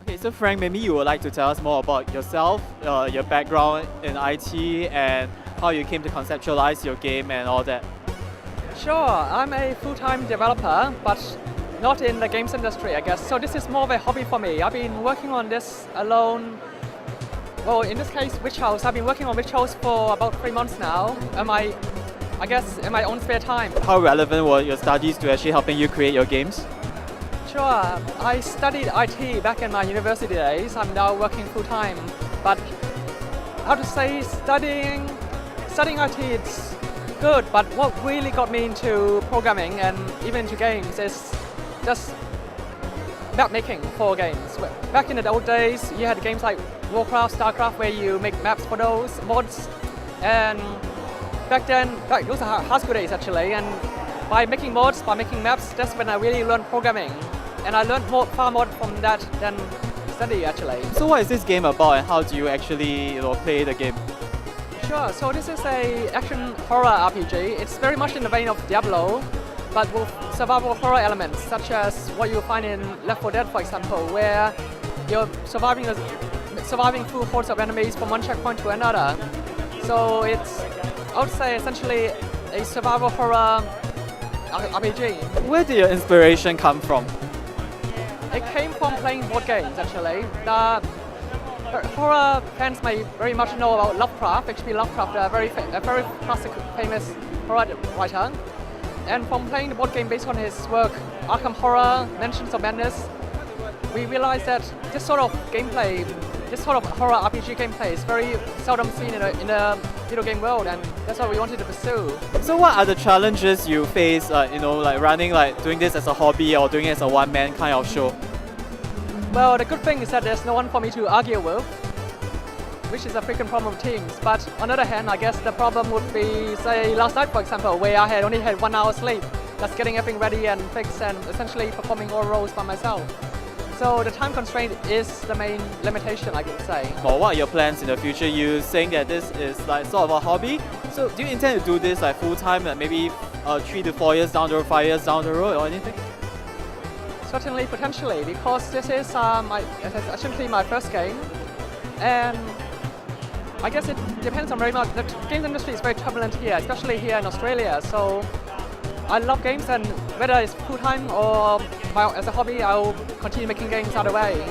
Okay, so Frank, maybe you would like to tell us more about yourself, your background in IT, and how you came to conceptualize your game and all that. Sure, I'm a full-time developer, but not in the games industry, I guess. So this is more of a hobby for me. I've been working on this alone. Well, in this case, Witch House. I've been working on Witch House for about 3 months now. I guess in my own spare time. How relevant were your studies to actually helping you create your games? Sure, I studied IT back in my university days. I'm now working full-time, but how to say, studying IT, it's good, but what really got me into programming and even into games is just map making for games. Back in the old days, you had games like Warcraft, Starcraft, where you make maps for those mods, and back then, those are high school days actually, and by making mods, by making maps, that's when I really learned programming. And I learned far more from that than study actually. So what is this game about and how do you actually play the game? Sure, so this is a action horror RPG. It's very much in the vein of Diablo, but with survival horror elements, such as what you find in Left 4 Dead, for example, where you're surviving through hordes of enemies from one checkpoint to another. So it's, I would say, essentially a survival horror RPG. Where did your inspiration come from? It came from playing board games, actually. The horror fans may very much know about Lovecraft, H.P. Lovecraft, a very classic, famous horror writer. And from playing the board game based on his work, Arkham Horror, Mansions of Madness, we realized that this sort of gameplay, this sort of horror RPG gameplay is very seldom seen in a video game world, and that's what we wanted to pursue. So what are the challenges you face, doing this as a hobby or doing it as a one-man kind of show? Well, the good thing is that there's no one for me to argue with, which is a frequent problem with teams. But on the other hand, I guess the problem would be, say, last night, for example, where I had only had 1 hour sleep, just getting everything ready and fixed and essentially performing all roles by myself. So the time constraint is the main limitation, I could say. Well, what are your plans in the future? You saying that this is like sort of a hobby. So do you intend to do this like full time, like maybe 3 to 4 years down the road, 5 years down the road, or anything? Certainly, potentially, because this is essentially my first game, and I guess it depends on very much. The games industry is very turbulent here, especially here in Australia. So I love games, and whether it's full time or as a hobby, I'll continue making games either way.